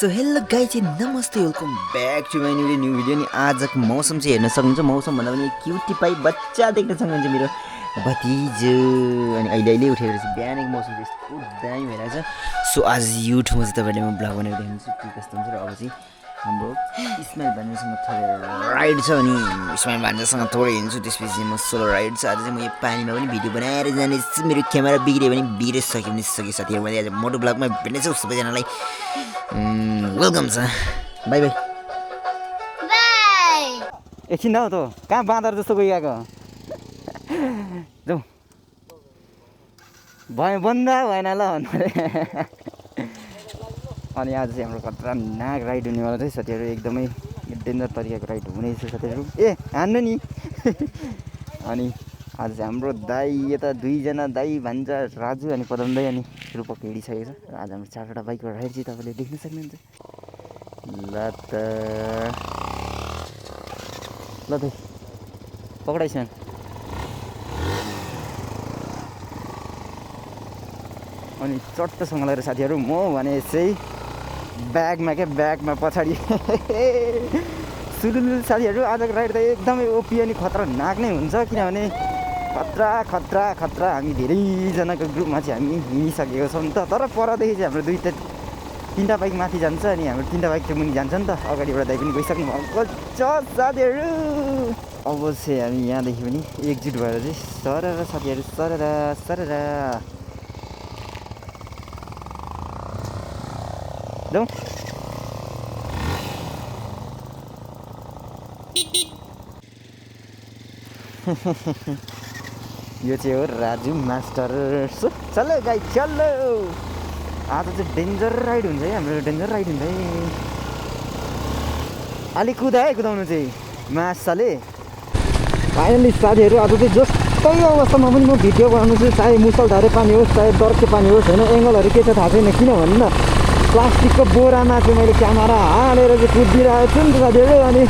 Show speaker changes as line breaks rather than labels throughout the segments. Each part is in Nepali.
सो हेलो गाइज नमस्ते welcome back to my new video नि आजको मौसम चाहिँ हेर्न सक्नुहुन्छ मौसम भन्दा पनि क्युटी पाई बच्चा देख्न सक्नुहुन्छ मेरो भतिजो अनि अहिले उठेर चाहिँ बिहानको मौसम चाहिँ यस्तो दामी भइरहेको छ सो आज यो ठाउँमा चाहिँ तपाईँले म ब्लग बनाएर देखाउँछु के कस्तो हुन्छ र अब चाहिँ हाम्रो इस्माइल भान्जासँग थोरै राइड छ अनि इस्माइल भान्जासँग थोरै हिँड्छु त्यसपछि म सोलो राइड छ आज चाहिँ म यो पानीमा पनि भिडियो बनाएर जानेछु मेरो क्यामेरा बिग्रियो भने बिग्रिसक्यो भने सक्यो साथीहरू मैले आज मोटो ब्लगमा भेट्नेछु सबैजनालाई वेलकम छ बाई बाई
बाई
एकछिन हौ त कहाँ बाँदर जस्तो गइरहेको जाउँ भयो बन्दा भएन ल अनि आज चाहिँ हाम्रो खतरनाक राइड हुनेवाला चाहिँ साथीहरू एकदमै डेन्जर तरिकाको राइड हुनेछ साथीहरू ए हान्नु नि अनि आज चाहिँ हाम्रो दाई यता दुईजना दाई भान्जा राजु अनि पदम दाई अनि रूपक हिँडिसकेको छ र आज हाम्रो चारवटा बाइकको राइड चाहिँ तपाईँले देख्न सक्नुहुन्छ ल दाइ पक्राइसन अनि चट्टसँग लगाएर साथीहरू म भने चाहिँ ब्यागमा पछाडि सुरुलुल साथीहरू आजको राइड त एकदमै ओपी अनि खतरनाक नै हुन्छ किनभने खतरा हामी धेरैजनाको ग्रुपमा चाहिँ हामी हिँडिसकेको छौँ नि त तर परदेखि चाहिँ हाम्रो तिनवटा बाइक माथि जान्छ अनि हाम्रो तिनवटा बाइक चाहिँ मुनि जान्छ नि त अगाडिबाट दाइ पनि गइसक्नु भएको छ साथीहरू अब चाहिँ हामी यहाँदेखि पनि एकजुट भएर चाहिँ सरर साथीहरू सरर जाउँ यो चाहिँ हो राजु मास्टर चलो गाई चलो आज चाहिँ डेन्जर राइड हुन्छ है हाम्रो डेन्जर राइड हुन्छ है अलिक कुदाउनु चाहिँ मासाले फाइनली साथीहरू आज चाहिँ जस्तै अवस्थामा पनि म भिडियो बनाउनु छु चाहे मुसलधारे पानी होस् चाहे डर्के पानी होस् होइन एङ्गलहरू के छ थाहा छैन किनभने न प्लास्टिकको बोरामा चाहिँ मैले क्यामेरा हालेर चाहिँ कुदिरहेको छु नि त साथीहरू अनि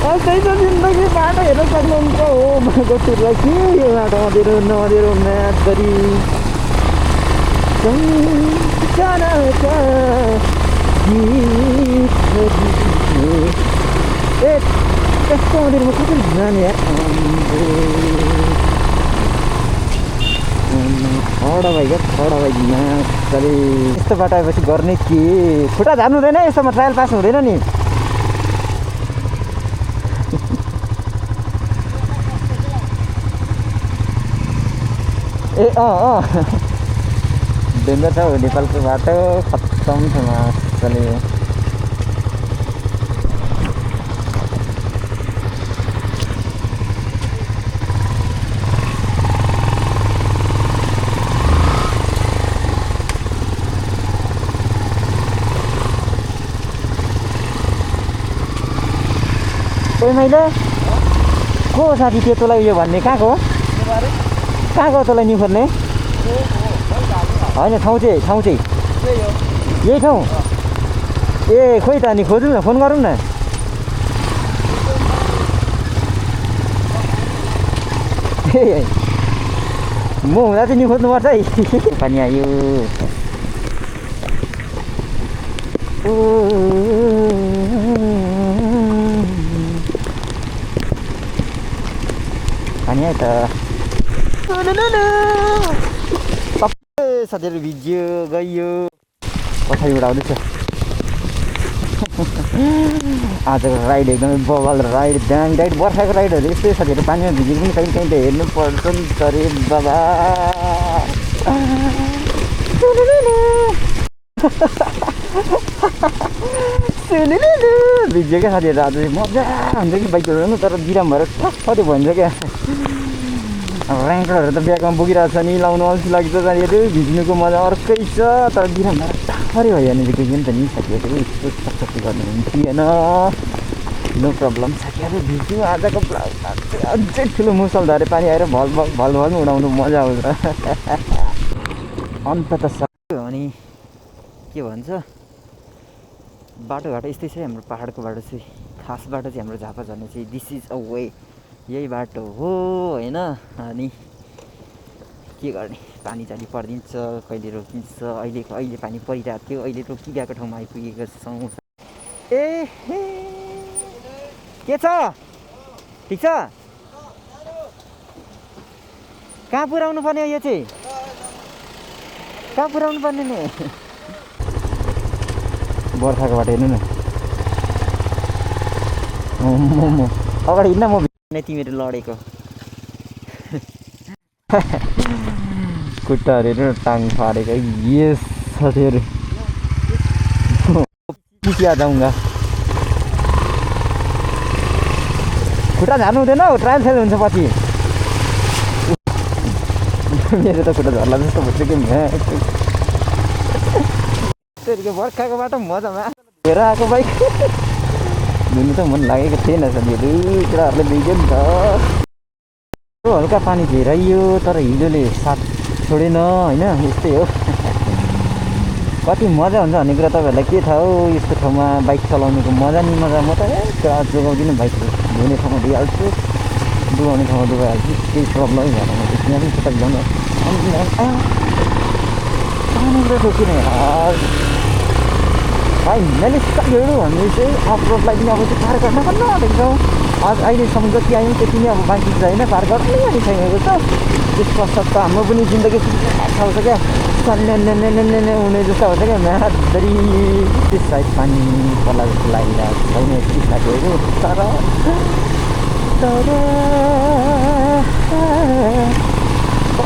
यस्तै त जिन्दगी बाटो हेर्न सक्नुहुन्छ हो मागोलाई के यो बाटो नदिएर म्याच गरी ए त्यस्तो मन्दिरमा कसरी जाने खडा भाइ म्याचले यस्तो बाटो आएपछि गर्ने के खुट्टा झार्नु हुँदैन यस्तोमा ट्रायल पास हुँदैन नि ए डेन्जर छ हौ नेपालको बाटो खत्तम छ मजाले ए मैले को साथी त्यो तँलाई उयो भन्ने कहाँको कहाँको तँलाई नि खोज्ने होइन ठाउँ चाहिँ यही ठाउँ ए खोइ त अनि खोजौँ न फोन गरौँ न ए म हुँदा चाहिँ नि खोज्नुपर्छ है पानी आयो पानी आयो त साथीहरू भिज्यो गयो पछाडिबाट आउँदैछ आजको राइड एकदमै बवाल राइड दामी राइड बर्खाको राइडहरू यस्तै साथीहरू पानीमा भिजेको पनि कहीँ त हेर्नुपर्छ नि त रे बाबा भिज्यो क्या साथीहरू आज चाहिँ मजा हुन्छ कि बाइकहरू तर बिराम भएर कति भन्छ क्या ऱ्याङ्करहरू त ब्यागमा बोकिरहेको छ नि लाउनु अल्छी लाग्छ साथीहरू भिज्नुको मजा अर्कै छ तर बिराम भएर टाढै भयो भने चाहिँ गयो नि त नि साथीहरू यस्तो सक्सेस गर्नु हुन्थेन नो प्रब्लम साथीहरू भिज्नु आजको अझै ठुलो मुसलधारे पानी आएर भल उडाउनु मजा आउँछ अन्त त सक्यो अनि के भन्छ बाटोघाटो यस्तै छ हाम्रो पाहाडको बाटो चाहिँ खास बाटो चाहिँ हाम्रो झापा झर्ने चाहिँ दिस इज अ वे यही बाटो हो होइन अनि के गर्ने पानी जाली परिदिन्छ कहिले रोकिन्छ अहिले पानी परिरहेको थियो अहिले रोकिरहेको ठाउँमा आइपुगेको छौँ ए के छ ठिक छ कहाँ पुऱ्याउनु पर्ने यो चाहिँ कहाँ पुऱ्याउनु पर्ने नि बर्खाको बाटो हेर्नु न अगाडि हिँड्न म तिमीहरू लडेको खुट्टाहरू हेर्नु टाङ फाडेको यस साथीहरू पिसिया जाउँगा खुट्टा झार्नु हुँदैन हौ ट्रायल फेल हुन्छ पछि मेरो त खुट्टा झर्ला जस्तो भइसक्यो त्यसको बर्खाको बाटो मजामा हेर आएको बाइक धुनु त मन लागेको थिएन साथीहरू केटाहरूले भिज्यो नि त हल्का पानी घेराइयो तर हिलोले साथ छोडेन होइन यस्तै हो कति मजा हुन्छ भन्ने कुरा तपाईँहरूलाई के थाहा हो यस्तो ठाउँमा बाइक चलाउनुको मजा नि मजा म त जोगाउँदिनँ बाइकहरू धुने ठाउँमा धुइहाल्छु डुबाउने ठाउँमा डुबाइहाल्छु केही प्रब्लमै भएन म यहाँ पनि खुट्टा ल्याउनु पानीबाट ठोकिने भाइ मैले साथीहरू हामीले चाहिँ अफरोडलाई पनि अब चाहिँ पार गर्न पर्न आँटेको आज अहिलेसम्म जति आयौँ त्यति नै अब बाँकी चाहिँ होइन पार गर्नै आइसकेको छ त्यस पश्चात त हाम्रो पनि जिन्दगी आउँछ क्या हुने जस्तो हुन्छ क्या म्यादरी त्यस साइड पानी पर्ला जस्तो लागिरहेको छैन यति साथीहरू तर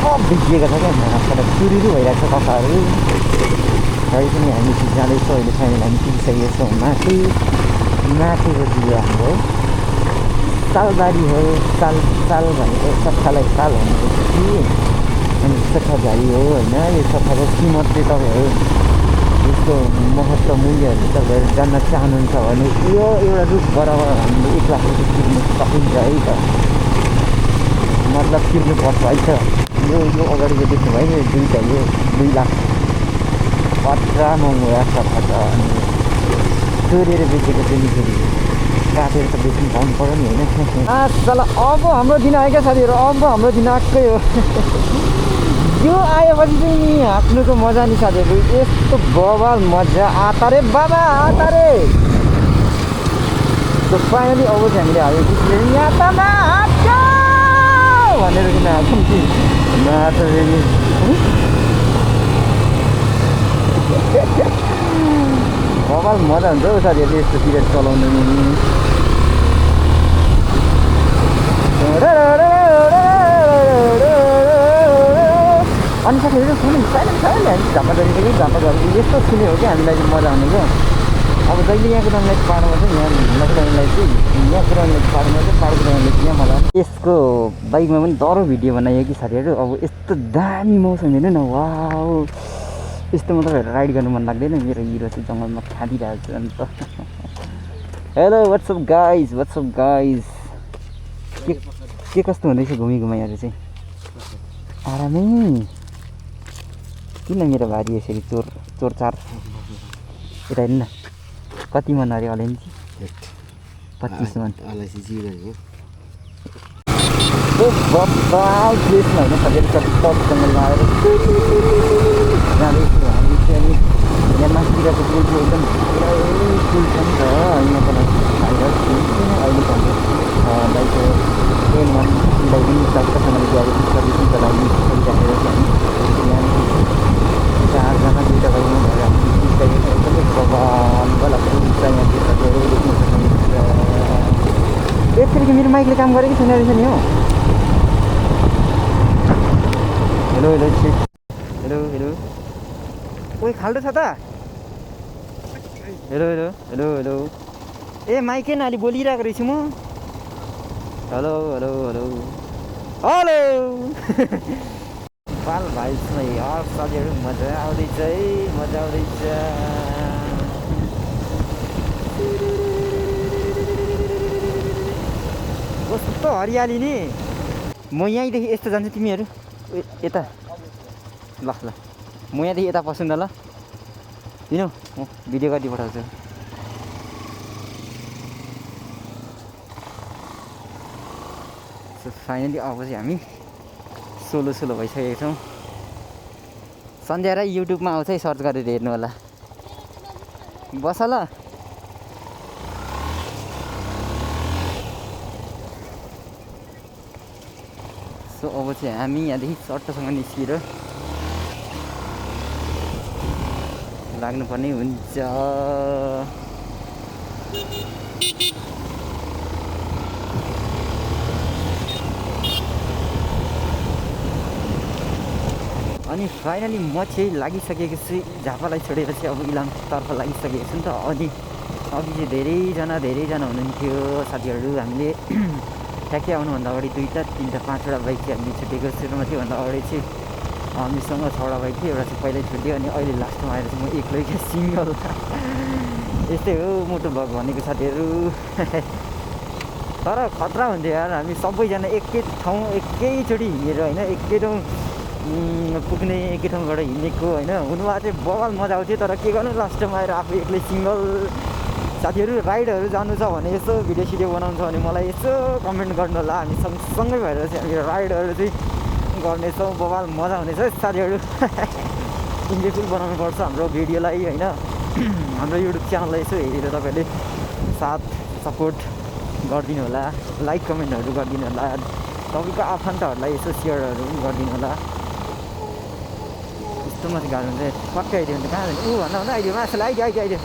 सब भिजिएको छ क्या म्यादबाट सुरुरु भइरहेको छ कपाहरू है पनि हामी जाँदैछौँ अहिले फाइनल हामी पुगिसकेको छौँ माथिको जिल्ला हाम्रो सालबारी हो साल भनेको सट्ठालाई साल भनेको कि अनि सट्ठाझारी हो होइन यो सट्ठाको किमत चाहिँ तपाईँहरू यसको महत्त्व मूल्यहरू तपाईँहरू जान्न चाहनुहुन्छ भने यो एउटा रुख बराबर हामीले 1 लाख रुपियाँ तिर्नु सकिन्छ है त मतलब तिर्नुपर्छ है त यो अगाडिको देख्नुभयो नि दुईवटा यो 2 लाख अट्रा महँगो सफा छ अनि चोरेर बेचेको चाहिँ फेरि काटेर त बेच्नु पाउनु पऱ्यो नि होइन चल अब हाम्रो दिन आयो क्या साथीहरू अब हाम्रो दिन आएकै हो यो आएपछि चाहिँ नि हाँक्नुको मजा नि साथीहरू यस्तो बवाल मजा आता रे बाबा आता रे फाइनली अब चाहिँ हामीले हाल्यो यहाँ त नाच भनेर किन हाल्छौँ कि नाच बवाल मजा हुन्छ हौ साथीहरूले यस्तोतिर चलाउनु अनि साथीहरू सुन्नु साइलेन्ट छ नि हामी झापा गरेको यस्तो सुन्यो हो कि हामीलाई चाहिँ मजा आउनेको अब जहिले यहाँ कुरालाई पार्नु पर्छ यहाँ कुरालाई चाहिँ यहाँ कुरालाई पार्नु पर्छ पार कुराले चाहिँ यहाँ मजा आउँछ यसको बाइकमा पनि डह्रो भिडियो बनाइयो कि साथीहरू अब यस्तो दामी मौसम हेर्नु न वाउ यस्तोमा तपाईँहरू राइड गर्नु मन लाग्दैन मेरो हिरो चाहिँ जङ्गलमा खाँदिरहेको छु अन्त हेलो वाट्सअप गाइज के कस्तो हुँदैछ घुमाइहरू चाहिँ आरामै किन मेरो भारी यसरी चोरचार यता हेर्नु न कति मन अरे अलेन्जी 25 मन प्लेसमा होइन सबैले टपसँग लगाएर जाँदैछु हामी चाहिँ अनि यहाँ माथितिरको पुल चाहिँ एकदम पुरै पुल छ नि त यहाँ पनि अहिले भन्नु बाइक ट्रेनमा पनि सक्सँगले गएर सर्भिसिङको लागि राखेर चाहिँ यहाँ 4 जना 2टा गाडीमा भएर हामी निस्किसकेको एकदमै बवाल पुल छ यहाँ देख्नु सक्नुहुन्छ यसरी मेरो माइकले काम गरेको छैन रहेछ नि हो हेलो कोही खाल्डो छ त हेलो ए माइकै नाली बोलिरहेको रहेछु म हेलो पाल भाइसमा यार साथीहरू मजा आउँदैछ है मजा आउँदैछ कस्तो हरियाली नि म यहीँदेखि यस्तो जान्छु तिमीहरू यता ल म यहाँदेखि यता पस्छु न ल दिनु म भिडियो गरिदिइ पठाउँछु फाइनली अब चाहिँ हामी सोलो सोलो भइसकेको छौँ। सन्ध्या राई युट्युबमा आउँछ है, सर्च गरेर हेर्नु होला। बस ल। सो अब चाहिँ हामी यहाँदेखि चट्टसँग निस्किएर लाग्नुपर्ने हुन्छ। अनि फाइनली म चाहिँ लागिसकेको छु झापालाई छोडेर चाहिँ अब इलामतर्फ लागिसकेको छु नि त। अनि अघि चाहिँ धेरैजना हुनुहुन्थ्यो साथीहरू। हामीले ठ्याक्कै आउनुभन्दा अगाडि 2-3 5वटा बाइक चाहिँ हामीले छुटेको। सुरुमा त्योभन्दा अगाडि चाहिँ हामीसँग 6वटा बाइक थियो, एउटा चाहिँ पहिल्यै छुट्यो। अनि अहिले लास्टमा आएर चाहिँ म एक्लै सिङ्गल। यस्तै हो मोटो भ्लग भनेको साथीहरू। तर खतरा हुन्थ्यो यार, हामी सबैजना एकै ठाउँ एकैचोटि हिँडेर होइन, एकै ठाउँ पुग्ने, एकै ठाउँबाट हिँडेको होइन। हुनुमा चाहिँ बवाल मजा आउँथ्यो। तर के गर्नु, लास्टमा आएर आफू एक्लै सिङ्गल। साथीहरू राइडहरू जानु छ भने यसो भिडियो सिडियो बनाउनु छ भने मलाई यसो कमेन्ट गर्नु होला। हामी सँगसँगै भएर चाहिँ हामी राइडहरू चाहिँ गर्नेछौँ। बवाल मजा हुनेछ साथीहरू। इन्जोयफुल बनाउनुपर्छ हाम्रो भिडियोलाई होइन। हाम्रो युट्युब च्यानललाई यसो हेरेर तपाईँले साथ सपोर्ट गरिदिनु होला, लाइक कमेन्टहरू गरिदिनु होला। तपाईँको आफन्तहरूलाई यसो सेयरहरू पनि गरिदिनु होला। यस्तोमा चाहिँ गाह्रो हुन्छ। पक्कै आइदियो भने त कहाँ जाने भन्दा भन्दा आइदियो, मासुलाई आइदियो।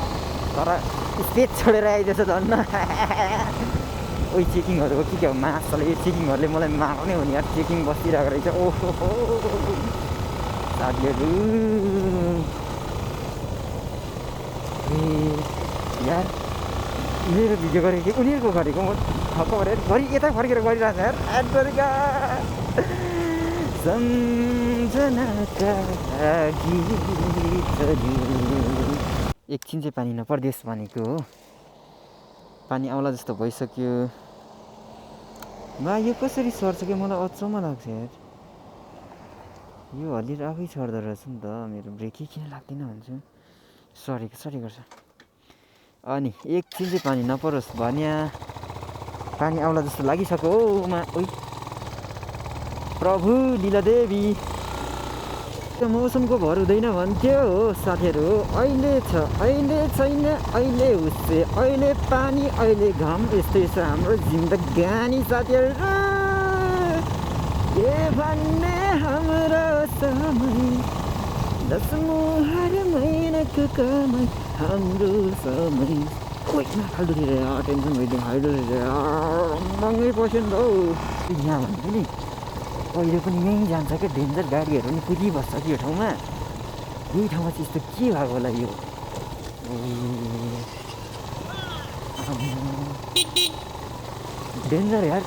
तर स्पेस छोडेर आइदिएछ झन्। उही चेकिङहरूको के हो मासले, यो चेकिङहरूले मलाई मार्ने हो नि यार। चेकिङ बसिरहेको रहेछ। ओहो साथीहरू यार, मेरो भिडियो गरेको कि उनीहरूको गरेको, म ठक्क गरेर यता फर्केर गरिरहेको छ यार। एड गरेका सम्झनाका गीतहरू। एकछिन चाहिँ पानी नपर्देश भनेको हो। पानी आउला जस्तो भइसक्यो। बा यो कसरी सर्छ कि मलाई अचम्म लाग्छ यार। यो हल्लिएर आफै सर्दो रहेछ नि त। मेरो ब्रेकै किन लाग्दैन भन्छु। सरी गर्छ। अनि एकछिन चाहिँ पानी नपरोस् भन्या। पानी आउला जस्तो लागिसक्यो हो उही प्रभु लीलादेवी। मौसमको भर हुँदैन भन्थ्यो हो साथीहरू। अहिले छ, अहिले छैन, अहिले हुस्से, अहिले पानी, अहिले घाम। यस्तै छ हाम्रो जिन्दगानी साथीहरू। के भन्ने हाम्रो समय, 10 मुहार महिनाको कमाइ हाम्रो समय। कोही खाल्डो टेन्सन भइदियो, हाइडो महँगै पर्छ नि त हौ। यहाँ भन्नु नि कहिले पनि यहीँ जान्छ क्या, डेन्जर गाडीहरू पनि कुदिबस्छ कि यो ठाउँमा। यही ठाउँमा चाहिँ यस्तो के भएको होला यो। डेन्जर यार।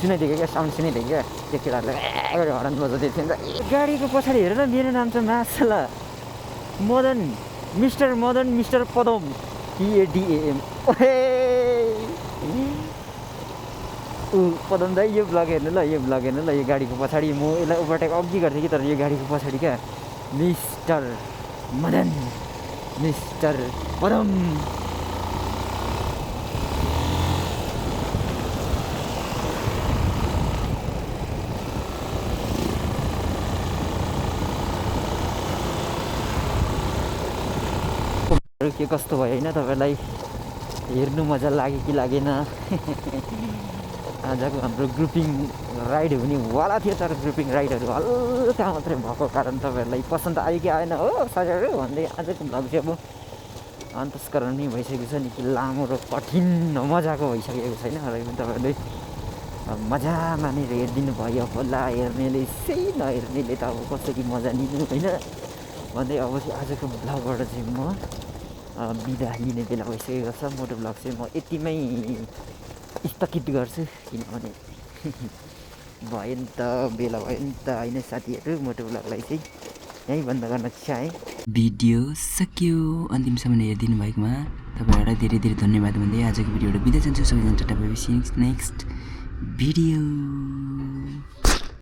सुनाइदिएको क्या, साउन्ड सुनाइदिएको क्या। त्यो केटाहरूले हरान बजाउँदै थियो नि त। गाडीको पछाडि हेर न, मेरो नाम छ मासला मिस्टर पदम PADAM। पदम दाइ यो ब्लग हेर्नु ल, यो ब्लग हेर्नु ल। यो गाडीको पछाडि म यसलाई ओभरटेक अघि गर्थेँ कि, तर यो गाडीको पछाडि क्या मिस्टर पदम। के कस्तो भयो होइन, तपाईँलाई हेर्नु मजा लाग्यो कि लागेन। आजको हाम्रो ग्रुपिङ राइड हुनेवाला थियो, तर ग्रुपिङ राइडहरू हल्का मात्रै भएको कारण तपाईँहरूलाई पसन्द आयो कि आएन हो साथीहरू भन्दै आजको भ्लग चाहिँ अब अन्तस्करण नै भइसकेको छ। निकै लामो र कठिन मजाको भइसकेको छैन। र पनि तपाईँहरूले मजा मानेर हेरिदिनु भयो होला। हेर्नेले सही, नहेर्नेले त अब कसरी मजा लिनु होइन भन्दै अब चाहिँ आजको भ्लगबाट चाहिँ म बिदा लिने बेला भइसकेको छ। मोटो भ्लग चाहिँ म यतिमै स्थगित गर्छु, किनभने भयो नि त, बेला भयो नि त होइन साथीहरू। मोटो भ्लगलाई चाहिँ यहीँ बन्द गर्न चाहेँ।
भिडियो सकियो। अन्तिमसम्म हेरिदिनु भएकोमा तपाईँहरूलाई धेरै धेरै धन्यवाद भन्दै आजको भिडियोबाट बिदा चाहन्छु। सबैजना Tata bye bye. Next video.